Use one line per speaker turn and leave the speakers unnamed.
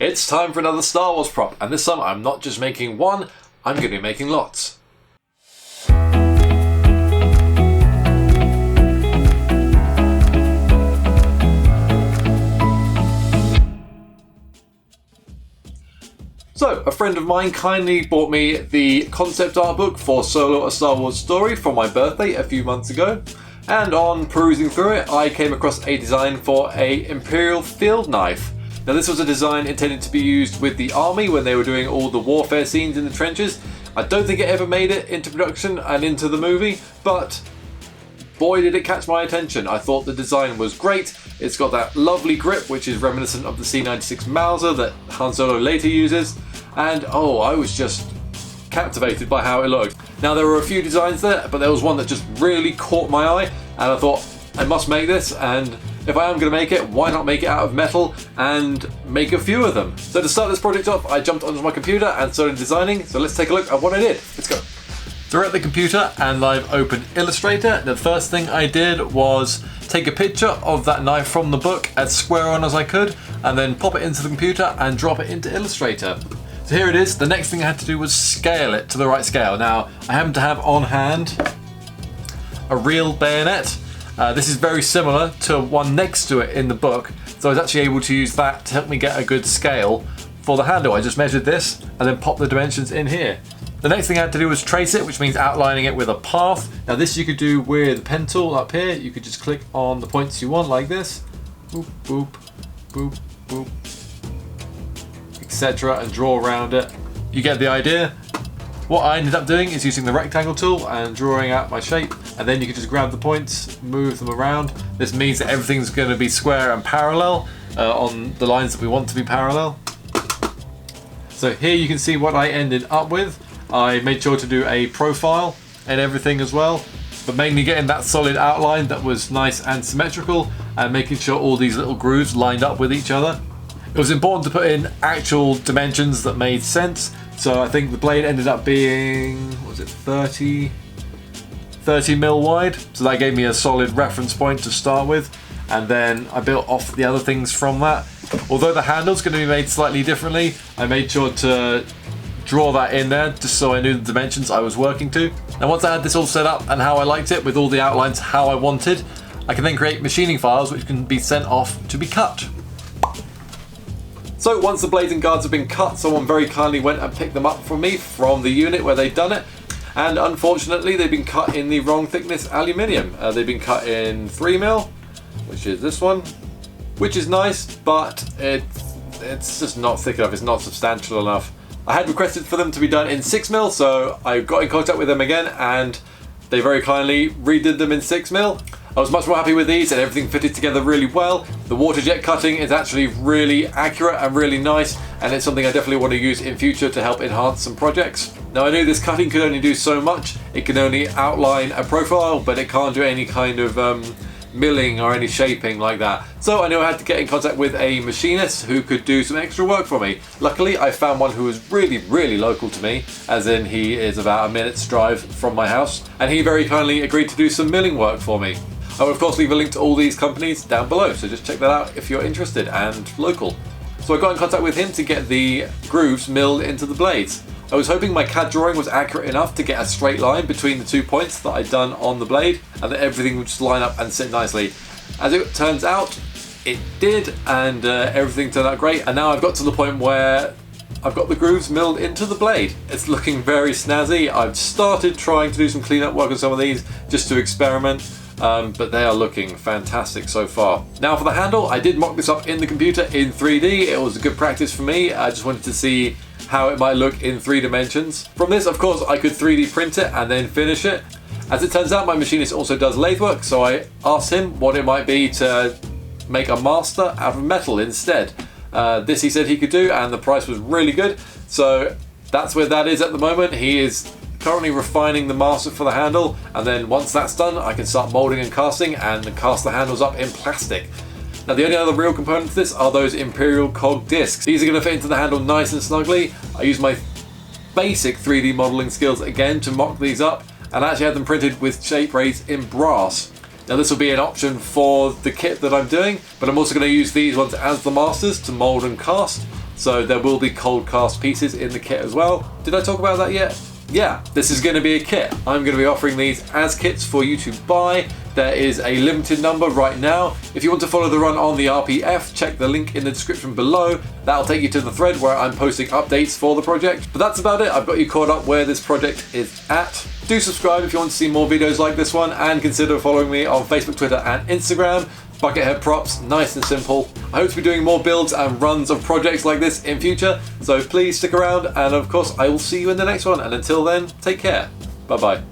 It's time for another Star Wars prop, and this time I'm not just making one, I'm going to be making lots. So, a friend of mine kindly bought me the concept art book for Solo: A Star Wars Story for my birthday a few months ago, and on perusing through it I came across a design for a Imperial Field Knife. Now this was a design intended to be used with the army when they were doing all the warfare scenes in the trenches. I don't think it ever made it into production and into the movie, but boy did it catch my attention. I thought the design was great. It's got that lovely grip which is reminiscent of the C96 Mauser that Han Solo later uses, and oh, I was just captivated by how it looked. Now there were a few designs there, but there was one that just really caught my eye, and I thought I must make this, and if I am going to make it, why not make it out of metal and make a few of them? So to start this project off, I jumped onto my computer and started designing, so let's take a look at what I did. Let's go. So we're at the computer and I've opened Illustrator. The first thing I did was take a picture of that knife from the book as square on as I could, and then pop it into the computer and drop it into Illustrator. So here it is. The next thing I had to do was scale it to the right scale. Now I happen to have on hand a real bayonet. This is very similar to one next to it in the book, so I was actually able to use that to help me get a good scale for the handle. I just measured this and then popped the dimensions in here. The next thing I had to do was trace it, which means outlining it with a path. Now this you could do with the pen tool up here. You could just click on the points you want like this, boop, boop, boop, boop, etc., and draw around it. You get the idea. What I ended up doing is using the rectangle tool and drawing out my shape, and then you can just grab the points, move them around. This means that everything's going to be square and parallel on the lines that we want to be parallel. So here you can see what I ended up with. I made sure to do a profile and everything as well, but mainly getting that solid outline that was nice and symmetrical, and making sure all these little grooves lined up with each other. It was important to put in actual dimensions that made sense. So I think the blade ended up being, what was it, 30 mil wide. So that gave me a solid reference point to start with. And then I built off the other things from that. Although the handle's going to be made slightly differently, I made sure to draw that in there just so I knew the dimensions I was working to. And once I had this all set up and how I liked it with all the outlines how I wanted, I can then create machining files which can be sent off to be cut. So once the blades and guards have been cut, someone very kindly went and picked them up for me from the unit where they'd done it, and unfortunately they've been cut in the wrong thickness aluminium. They've been cut in 3mm, which is this one, which is nice, but it's just not thick enough, it's not substantial enough. I had requested for them to be done in 6mm, so I got in contact with them again and they very kindly redid them in 6mm. I was much more happy with these and everything fitted together really well. The water jet cutting is actually really accurate and really nice, and it's something I definitely want to use in future to help enhance some projects. Now I knew this cutting could only do so much. It can only outline a profile, but it can't do any kind of milling or any shaping like that. So I knew I had to get in contact with a machinist who could do some extra work for me. Luckily I found one who was really local to me, as in he is about a minute's drive from my house, and he very kindly agreed to do some milling work for me. I will of course leave a link to all these companies down below, so just check that out if you're interested and local. So I got in contact with him to get the grooves milled into the blades. I was hoping my CAD drawing was accurate enough to get a straight line between the 2 points that I'd done on the blade, and that everything would just line up and sit nicely. As it turns out, it did, and everything turned out great, and now I've got to the point where I've got the grooves milled into the blade. It's looking very snazzy. I've started trying to do some cleanup work on some of these just to experiment, but they are looking fantastic so far. Now for the handle, I did mock this up in the computer in 3D. It was a good practice for me. I just wanted to see how it might look in 3 dimensions. From this, of course, I could 3D print it and then finish it. As it turns out, my machinist also does lathe work, so I asked him what it might be to make a master out of metal instead. This he said he could do, and the price was really good, so that's where that is at the moment. He is currently refining the master for the handle, and then once that's done I can start molding and casting and cast the handles up in plastic. Now the only other real components to this are those Imperial cog discs. These are going to fit into the handle nice and snugly. I use my basic 3D modelling skills again to mock these up, and I actually had them printed with shape rays in brass. Now this will be an option for the kit that I'm doing, but I'm also going to use these ones as the masters to mould and cast. so there will be cold cast pieces in the kit as well. Did I talk about that yet? Yeah, this is going to be a kit. I'm going to be offering these as kits for you to buy. There is a limited number right now. If you want to follow the run on the RPF, check the link in the description below. That'll take you to the thread where I'm posting updates for the project. But that's about it. I've got you caught up where this project is at. Do subscribe if you want to see more videos like this one, and consider following me on Facebook, Twitter and Instagram. Buckethead Props, nice and simple. I hope to be doing more builds and runs of projects like this in future, so please stick around, and of course I will see you in the next one, and until then, take care. Bye bye.